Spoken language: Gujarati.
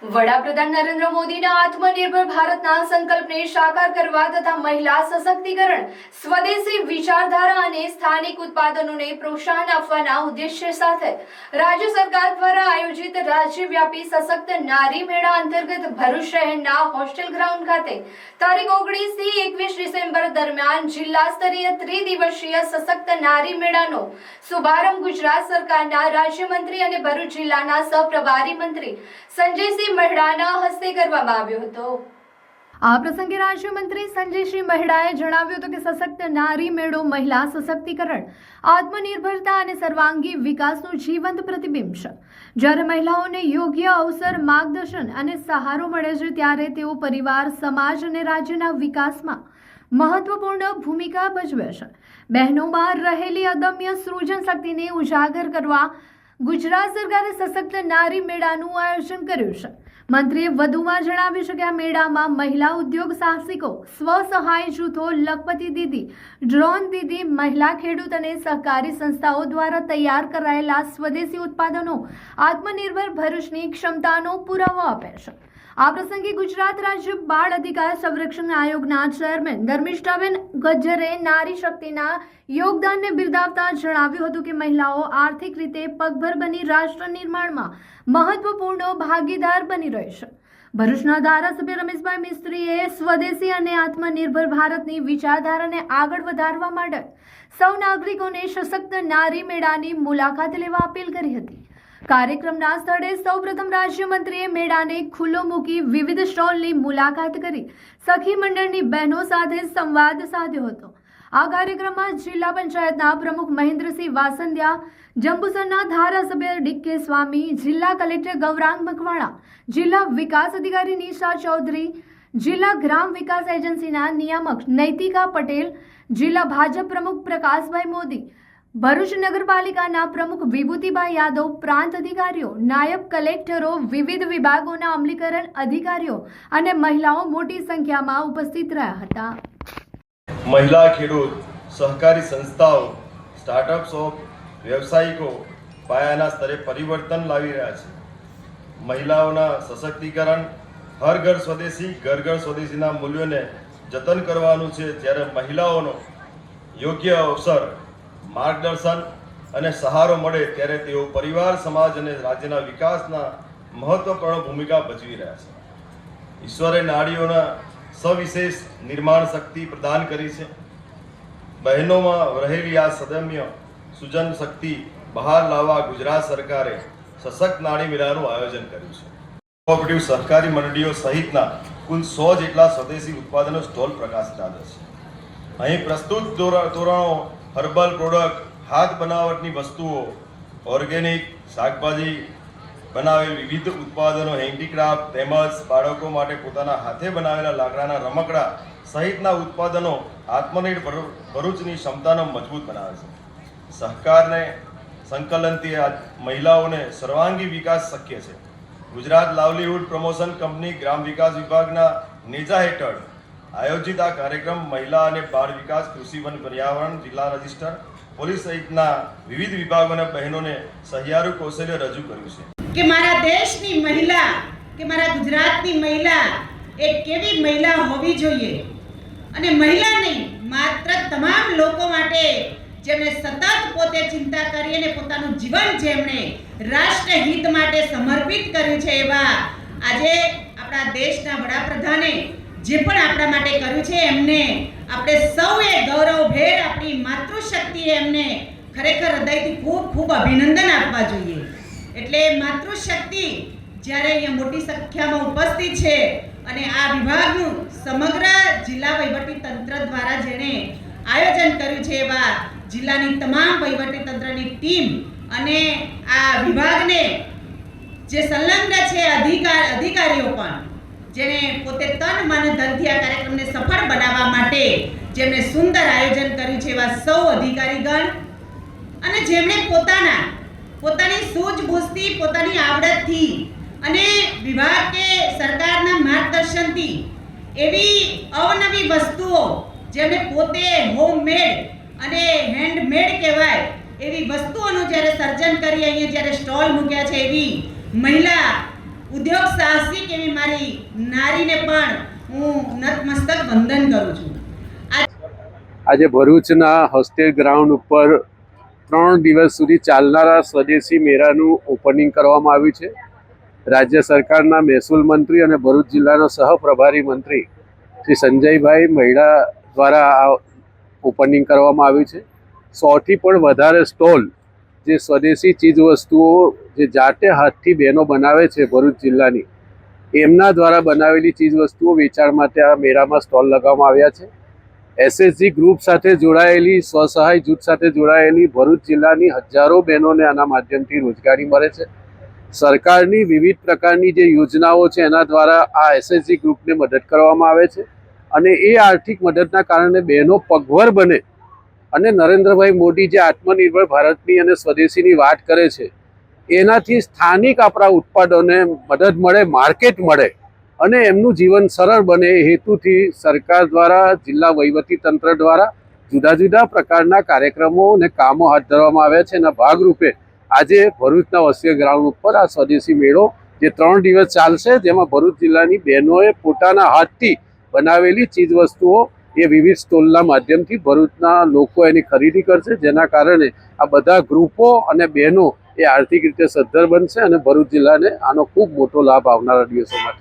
વડાપ્રધાન નરેન્દ્ર મોદીના આત્મનિર્ભર ભારતના સંકલ્પને સાકાર કરવા તથા મહિલા સશક્તિકરણ, સ્વદેશી વિચારધારા અને સ્થાનિક ઉત્પાદનોને પ્રોત્સાહન આપવાના ઉદ્દેશ્ય સાથે રાજ્ય સરકાર દ્વારા આયોજિત રાજ્યવ્યાપી સશક્ત નારી મેળા અંતર્ગત ભરૂચ શહેરના હોસ્ટેલ ગ્રાઉન્ડ ખાતે તારીખ 19 થી 21 ડિસેમ્બર દરમિયાન જિલ્લા સ્તરીય ત્રિદિવસીય સશક્ત નારી મેળાનો શુભારંભ ગુજરાત સરકારના રાજ્યમંત્રી અને ભરૂચ જિલ્લાના સહપ્રભારી મંત્રી સંજયસિંહ મહેડાના હસ્તે કરવામાં આવ્યો હતો। આ પ્રસંગે રાજ્યમંત્રી સંજયસિંહ મહેડાએ જણાવ્યું હતું કે સશક્ત નારી મેળો મહિલા સશક્તિકરણ, આત્મનિર્ભરતા અને સર્વાંગી વિકાસનું જીવંત પ્રતિબિંબ છે। જ્યારે મહિલાઓને યોગ્ય અવસર, માર્ગદર્શન અને સહારો મળે છે ત્યારે તેઓ પરિવાર, સમાજ અને રાજ્યના વિકાસમાં મહત્વપૂર્ણ ભૂમિકા ભજવે છે। બહેનોમાં રહેલી અદમ્ય સૃજન શક્તિને ઉજાગર કરવા ગુજરાત સરકારે સશક્ત નારી મેળાનું આયોજન કર્યું છે। મંત્રીએ વધુમાં જણાવ્યું છે કે આ મેળામાં મહિલા ઉદ્યોગ સાહસિકો, સ્વસહાય જૂથો, લખપતિ દીદી, ડ્રોન દીદી, મહિલા ખેડૂત અને સહકારી સંસ્થાઓ દ્વારા તૈયાર કરાયેલા સ્વદેશી ઉત્પાદનો આત્મનિર્ભર ભરૂચની ક્ષમતાનો પુરાવો આપે છે। આ પ્રસંગે ગુજરાત રાજ્ય બાળ અધિકાર સંરક્ષણ આયોગના ચેરમેન ધર્મિષ્ઠાબેન ગજ્જરે નારી શક્તિના યોગદાનને બિરદાવતા જણાવ્યું હતું કે મહિલાઓ આર્થિક રીતે પગભર બની રાષ્ટ્ર નિર્માણમાં મહત્વપૂર્ણ ભાગીદાર બની રહી છે। ભરૂચના ધારાસભ્ય રમેશભાઈ મિસ્ત્રીએ સ્વદેશી અને આત્મનિર્ભર ભારતની વિચારધારાને આગળ વધારવા માટે સૌ નાગરિકોને સશક્ત નારી મેળાની મુલાકાત લેવા અપીલ કરી હતી। કાર્યક્રમના સ્થળે સૌપ્રથમ રાજ્યમંત્રીએ મેળાને ખુલ્લો મૂકી વિવિધ સ્ટોલની મુલાકાત કરી સખી મંડળની બહેનો સાથે સંવાદ સાધ્યો હતો। આ કાર્યક્રમમાં જિલ્લા પંચાયતના પ્રમુખ મહેન્દ્રસિંહ વાસંદિયા, જંબુસરના ધારાસભ્ય ડી.કે. સ્વામી, જિલ્લા કલેક્ટર ગૌરાંગ મકવાણા, જિલ્લા વિકાસ અધિકારી નિશા ચૌધરી, જિલ્લા ગ્રામ વિકાસ એજન્સીના નિયામક નૈતિકા પટેલ, જિલ્લા ભાજપ પ્રમુખ પ્રકાશભાઈ મોદી, ભરૂચ નગરપાલિકાના પ્રમુખ વિભૂતિભાઈ યાદવ, પ્રાંત અધિકારીઓ, નાયબ કલેક્ટરો, વિવિધ વિભાગોના અમલીકરણ અધિકારીઓ અને મહિલાઓ મોટી સંખ્યામાં ઉપસ્થિત રહ્યા હતા। મહિલા ખેડૂત, સહકારી સંસ્થાઓ, સ્ટાર્ટઅપ્સ, વ્યવસાયિકો પાયાના સ્તરે પરિવર્તન લાવી રહ્યા છે। મહિલાઓના સશક્તિકરણ, હર ઘર સ્વદેશી, ઘર ઘર સ્વદેશીના મૂલ્યોને જતન કરવાનું છે। ત્યારે મહિલાઓનો યોગ્ય અવસર, માર્ગદર્શન અને સહારો મળે ત્યારે તેઓ પરિવાર, સમાજ અને રાજ્યના વિકાસના મહત્વપૂર્ણ ભૂમિકા ભજવી રહ્યા છે। ઈશ્વરે નારીઓના સવિશેષ નિર્માણ શક્તિ પ્રદાન કરી છે। બહેનોમાં રહેલી આ સદમ્ય સૃજન શક્તિ બહાર લાવવા ગુજરાત સરકારે સશક્ત નારી મેળાનું આયોજન કર્યું છે। કોઓપરેટિવ સહકારી મંડળીઓ સહિતના કુલ 100 જેટલા સ્વદેશી ઉત્પાદનો સ્ટોલ પ્રકાશિત છે। અહીં પ્રસ્તુત તોરણો, હર્બલ પ્રોડક્ટ, હાથ બનાવટની વસ્તુઓ, ઓર્ગેનિક શાકભાજી બનાવેલ વિવિધ ઉત્પાદનો, હેન્ડીક્રાફ્ટ તેમજ બાળકો માટે પોતાના હાથે બનાવેલા લાકડાના રમકડા સહિતના ઉત્પાદનો આત્મનિર્ભર ભરૂચની ક્ષમતાનો મજબૂત બનાવે છે। સહકારને સંકલનથી મહિલાઓને સર્વાંગી વિકાસ શક્ય છે। ગુજરાત લાવલીહુડ પ્રમોશન કંપની ગ્રામ વિકાસ વિભાગના નેજા હેઠળ આયોજિત આ કાર્યક્રમ મહિલા અને બાળ વિકાસ, કૃષિ, વન, પર્યાવરણ, જિલ્લા રજિસ્ટર, પોલીસ સહિતના વિવિધ વિભાગોના બહેનોને સહિયારું કૌશલ્ય રજૂ કર્યું છે કે મારા દેશની મહિલા, કે મારા ગુજરાતની મહિલા એક કેવી મહિલા હોવી જોઈએ અને મહિલા નહીં, માત્ર તમામ લોકો માટે જેમણે સતત પોતે ચિંતા કરી અને પોતાનું જીવન જેમણે રાષ્ટ્ર હિત માટે સમર્પિત કર્યું છે એવા આજે આપણા દેશના વડાપ્રધાને જે પણ આપણા માટે કર્યું છે એમને આપણે સૌએ ગૌરવભેર આપણી માતૃશક્તિએ એમને ખરેખર હૃદયથી ખૂબ ખૂબ અભિનંદન આપવા જોઈએ। એટલે માતૃશક્તિ જ્યારે અહીંયા મોટી સંખ્યામાં ઉપસ્થિત છે અને આ વિભાગનું સમગ્ર જિલ્લા વહીવટી તંત્ર દ્વારા જેણે આયોજન કર્યું છે એવા જિલ્લાની તમામ વહીવટી તંત્રની ટીમ અને આ વિભાગને જે સંલગ્ન છે અધિકારીઓ પણ જેણે પોતે તન, મન, ધનથી આ કાર્યક્રમને સફળ બનાવવા માટે જેમણે સુંદર આયોજન કર્યું છે એવા સૌ અધિકારીગણ અને જેમણે પોતાની સૂઝબૂઝથી, પોતાની આવડતથી અને વિભાગ કે સરકારના માર્ગદર્શનથી એવી અવનવી વસ્તુઓ જેમણે પોતે હોમમેડ અને હેન્ડમેડ કહેવાય એવી વસ્તુઓનું જ્યારે સર્જન કરી અહીંયા જ્યારે સ્ટોલ મૂક્યા છે એવી મહિલા ઉદ્યોગ સાહસિક એવી મારી નારીને પણ હું નતમસ્તક વંદન કરું છું. આજે ભરૂચના હોસ્ટેલ ગ્રાઉન્ડ ઉપર 3 દિવસ સુધી ચાલનારા સ્વદેશી મેળાનું ઓપનિંગ કરવામાં આવ્યું છે. રાજ્ય સરકારના મહેસૂલ મંત્રી અને ભરૂચ જિલ્લાના સહપ્રભારી મંત્રી શ્રી સંજયભાઈ મહિડા દ્વારા આ ઓપનિંગ કરવામાં આવ્યું છે. 100થી પણ વધારે સ્ટોલ જે સ્વદેશી ચીજવસ્તુઓ જે જાતે હાથથી બહેનો બનાવે છે ભરૂચ જિલ્લાની, એમના દ્વારા બનાવેલી ચીજવસ્તુઓ વેચાણ માટે આ મેળામાં સ્ટોલ લગાવવામાં આવ્યા છે. એસએચજી ગ્રુપ સાથે જોડાયેલી, સ્વસહાય જૂથ સાથે જોડાયેલી ભરૂચ જિલ્લાની હજારો બહેનોને આના માધ્યમથી રોજગારી મળે છે. સરકારની વિવિધ પ્રકારની જે યોજનાઓ છે એના દ્વારા આ એસએચજી ગ્રુપને મદદ કરવામાં આવે છે અને એ આર્થિક મદદના કારણે બહેનો પગભર બને અને નરેન્દ્રભાઈ મોદી જે આત્મનિર્ભર ભારતની અને સ્વદેશીની વાત કરે છે એનાથી સ્થાનિક આપણા ઉત્પાદનોને મદદ મળે, માર્કેટ મળે અને એમનું જીવન સરળ બને એ હેતુથી સરકાર દ્વારા, જિલ્લા વહીવટી તંત્ર દ્વારા જુદા જુદા પ્રકારના કાર્યક્રમો અને કામો હાથ ધરવામાં આવ્યા છે. એના ભાગરૂપે આજે ભરૂચના હોસ્ટેલ ગ્રાઉન્ડ ઉપર આ સ્વદેશી મેળો જે 3 દિવસ ચાલશે, જેમાં ભરૂચ જિલ્લાની બહેનોએ પોતાના હાથથી બનાવેલી ચીજવસ્તુઓ એ વિવિધ સ્ટોલના માધ્યમથી ભરૂચના લોકો એની ખરીદી કરશે, જેના કારણે આ બધા ગ્રુપો અને બહેનો એ આર્થિક રીતે સદ્ધર બનશે અને ભરૂચ જિલ્લાને આનો ખૂબ મોટો લાભ આવનારા દિવસોમાં થશે.